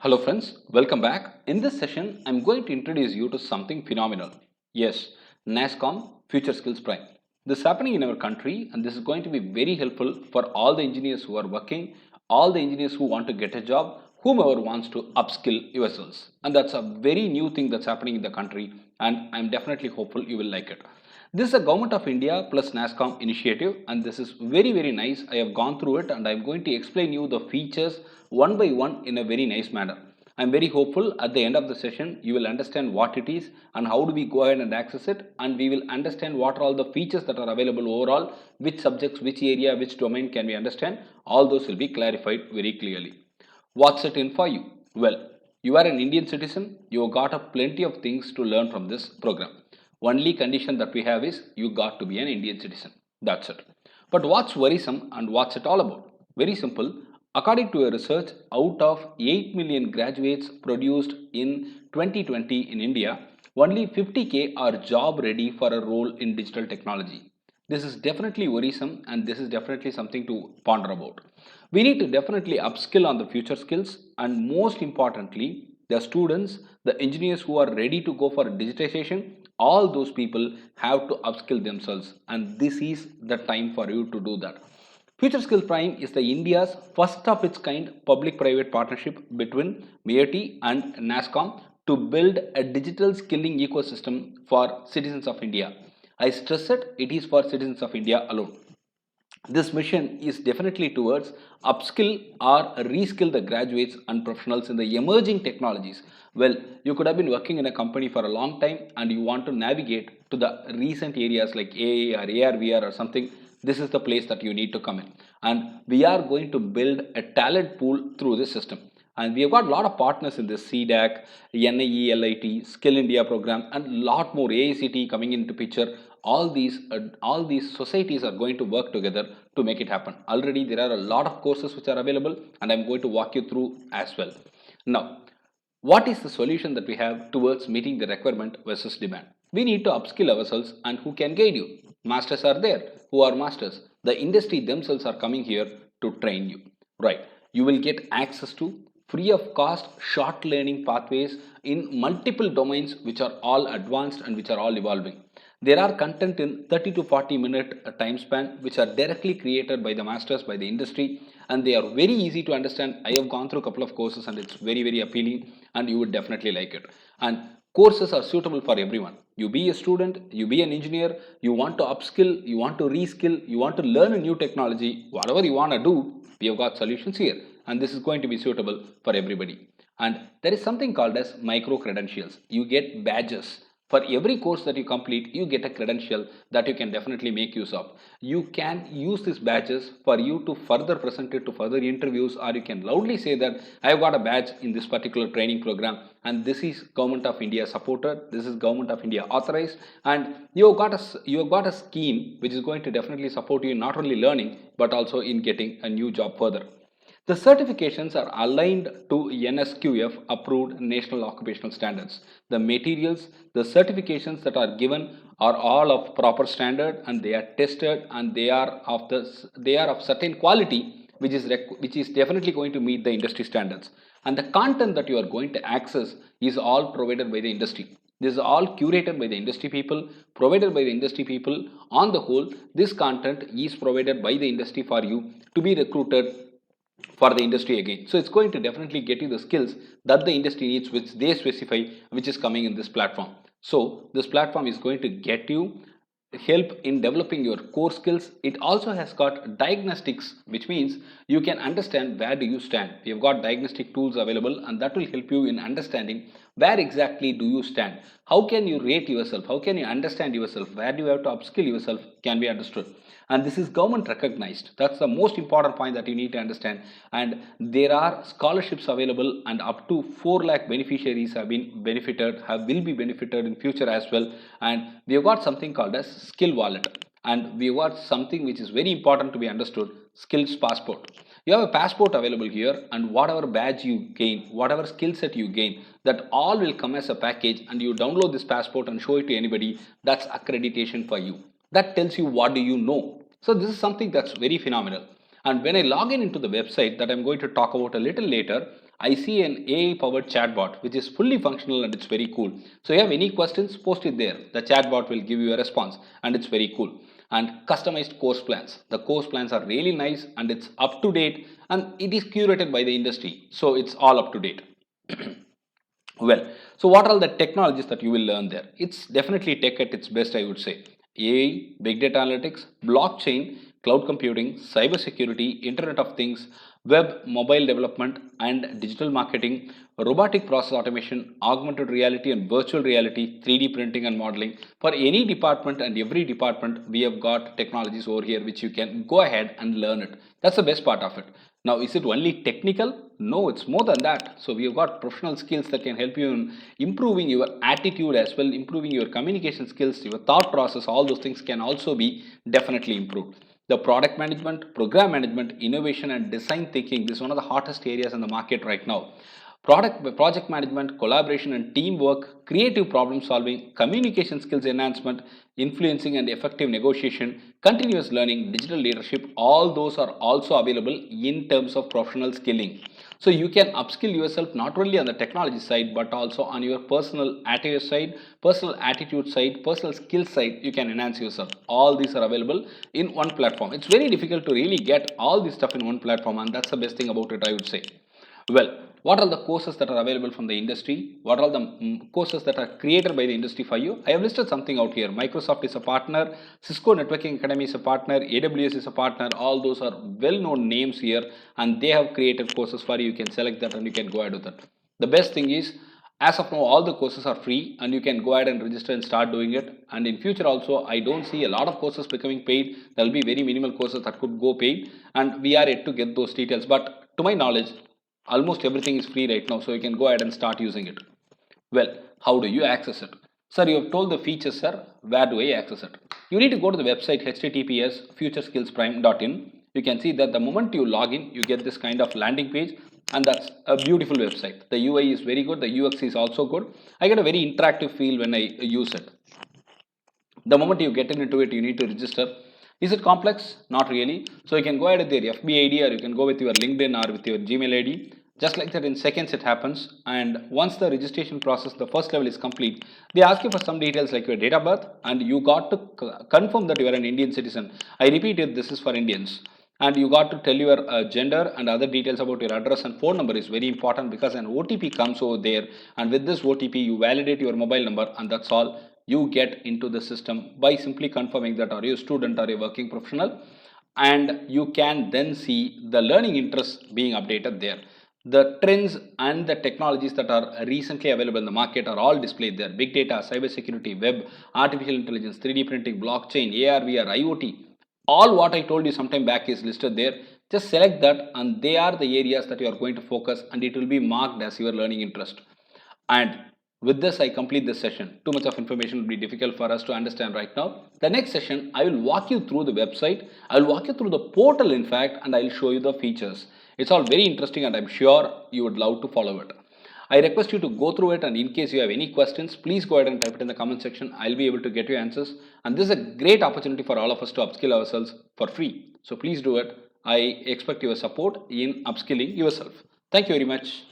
Hello friends, welcome back. In this session, I'm going to introduce you to something phenomenal. Yes, NASSCOM FutureSkills Prime. This is happening in our country and this is going to be very helpful for all the engineers who are working, all the engineers who want to get a job, whomever wants to upskill yourselves. And that's a very new thing that's happening in the country and I'm definitely hopeful you will like it. This is a Government of India plus NASSCOM initiative and this is very nice. I have gone through it and I'm going to explain you the features one by one in a very nice manner. I'm very hopeful at the end of the session you will understand what it is and how do we go ahead and access it, and we will understand what are all the features that are available overall, which subjects, which area, which domain can we understand. All those will be clarified very clearly. What's it in for you? Well, you are an Indian citizen, you got a plenty of things to learn from this program. Only condition that we have is you got to be an Indian citizen. That's it. But what's worrisome and what's it all about? Very simple. According to a research, out of 8 million graduates produced in 2020 in India, only 50k are job ready for a role in digital technology. This is definitely worrisome and this is definitely something to ponder about. We need to definitely upskill on the future skills, and most importantly, the students, the engineers who are ready to go for digitization, all those people have to upskill themselves, and this is the time for you to do that. Future Skill Prime is the India's first of its kind public-private partnership between MAIT and NASSCOM to build a digital skilling ecosystem for citizens of India. I stress it is for citizens of India alone. This mission is definitely towards upskill or reskill the graduates and professionals in the emerging technologies. Well, you could have been working in a company for a long time and you want to navigate to the recent areas like AA or AR, VR or something. This is the place that you need to come in. And we are going to build a talent pool through this system. And we have got a lot of partners in this CDAC, NIELIT, Skill India program, and a lot more AICT coming into picture. All these societies are going to work together to make it happen. Already there are a lot of courses which are available, and I'm going to walk you through as well. Now, what is the solution that we have towards meeting the requirement versus demand? We need to upskill ourselves, and who can guide you? Masters are there. Who are masters? The industry themselves are coming here to train you. Right. You will get access to free of cost short learning pathways in multiple domains which are all advanced and which are all evolving. There are content in 30 to 40 minute time span which are directly created by the masters, by the industry, and they are very easy to understand. I have gone through a couple of courses and it's very appealing and you would definitely like it. And courses are suitable for everyone. You be a student, you be an engineer, you want to upskill, you want to reskill, you want to learn a new technology, whatever you want to do, we have got solutions here, and this is going to be suitable for everybody. And there is something called as micro credentials. You get badges. For every course that you complete, you get a credential that you can definitely make use of. You can use these badges for you to further present it to further interviews, or you can loudly say that I have got a badge in this particular training program and this is Government of India supported, this is Government of India authorized, and you have got a scheme which is going to definitely support you in not only learning but also in getting a new job further. The certifications are aligned to NSQF approved national occupational standards. The materials, the certifications that are given are all of proper standard and they are tested and they are of certain quality which is definitely going to meet the industry standards. And the content that you are going to access is all provided by the industry. This is all curated by the industry people, provided by the industry people. On the whole, this content is provided by the industry for you to be recruited for the industry again. So it's going to definitely get you the skills that the industry needs, which they specify, which is coming in this platform. So this platform is going to get you help in developing your core skills. It also has got diagnostics, which means you can understand where do you stand. We have got diagnostic tools available and that will help you in understanding where exactly do you stand. How can you rate yourself? How can you understand yourself? Where do you have to upskill yourself can be understood. And this is government recognized. That's the most important point that you need to understand. And there are scholarships available and up to 4 lakh beneficiaries have been benefited, will be benefited in future as well. And we have got something called as skill wallet. And we have got something which is very important to be understood, skills passport. You have a passport available here, and whatever badge you gain, whatever skill set you gain, that all will come as a package, and you download this passport and show it to anybody. That's accreditation for you. That tells you what do you know. So this is something that's very phenomenal. And when I log in into the website that I'm going to talk about a little later, I see an AI powered chatbot which is fully functional and it's very cool. So you have any questions, post it there. The chatbot will give you a response and it's very cool. And customized course plans. The course plans are really nice and it's up to date and it is curated by the industry. So it's all up to date. Well, so what are the technologies that you will learn there? It's definitely tech at its best, I would say. AI, big data analytics, blockchain, cloud computing, cybersecurity, Internet of Things, web, mobile development, and digital marketing, robotic process automation, augmented reality and virtual reality, 3D printing and modeling. For any department and every department, we have got technologies over here which you can go ahead and learn it. That's the best part of it. Now, is it only technical? No, it's more than that. So, we have got professional skills that can help you in improving your attitude as well, improving your communication skills, your thought process, all those things can also be definitely improved. The product management, program management, innovation, and design thinking, this is one of the hottest areas in the market right now. Project management, collaboration and teamwork, creative problem solving, communication skills enhancement, influencing and effective negotiation, continuous learning, digital leadership, all those are also available in terms of professional skilling. So you can upskill yourself not only on the technology side but also on your personal attitude side, personal skill side, you can enhance yourself. All these are available in one platform. It's very difficult to really get all this stuff in one platform and that's the best thing about it, I would say. Well, what are the courses that are available from the industry? What are the courses that are created by the industry for you? I have listed something out here. Microsoft is a partner, Cisco Networking Academy is a partner, AWS is a partner. All those are well-known names here and they have created courses for you. You can select that and you can go ahead with it. The best thing is, as of now, all the courses are free and you can go ahead and register and start doing it. And in future also, I don't see a lot of courses becoming paid. There will be very minimal courses that could go paid and we are yet to get those details. But to my knowledge, almost everything is free right now, so you can go ahead and start using it. Well, how do you access it? Sir, you have told the features, sir. Where do I access it? You need to go to the website https futureskillsprime.in. You can see that the moment you log in, you get this kind of landing page and that's a beautiful website. The UI is very good. The UX is also good. I get a very interactive feel when I use it. The moment you get into it, you need to register. Is it complex? Not really. So you can go ahead with your FB ID or you can go with your LinkedIn or with your Gmail ID. Just like that, in seconds it happens. And once the registration process, the first level is complete, they ask you for some details like your date of birth and you got to confirm that you are an Indian citizen. I repeat it, this is for Indians. And you got to tell your gender and other details about your address and phone number is very important because an OTP comes over there and with this OTP you validate your mobile number and that's all. You get into the system by simply confirming that are you a student or a working professional and you can then see the learning interests being updated there. The trends and the technologies that are recently available in the market are all displayed there. Big data, cybersecurity, web, artificial intelligence, 3D printing, blockchain, AR, VR, IoT. All what I told you sometime back is listed there. Just select that and they are the areas that you are going to focus and it will be marked as your learning interest. And with this, I complete this session. Too much of information will be difficult for us to understand right now. The next session, I will walk you through the website. I will walk you through the portal, in fact, and I will show you the features. It's all very interesting and I'm sure you would love to follow it. I request you to go through it and in case you have any questions, please go ahead and type it in the comment section. I'll be able to get you answers. And this is a great opportunity for all of us to upskill ourselves for free. So please do it. I expect your support in upskilling yourself. Thank you very much.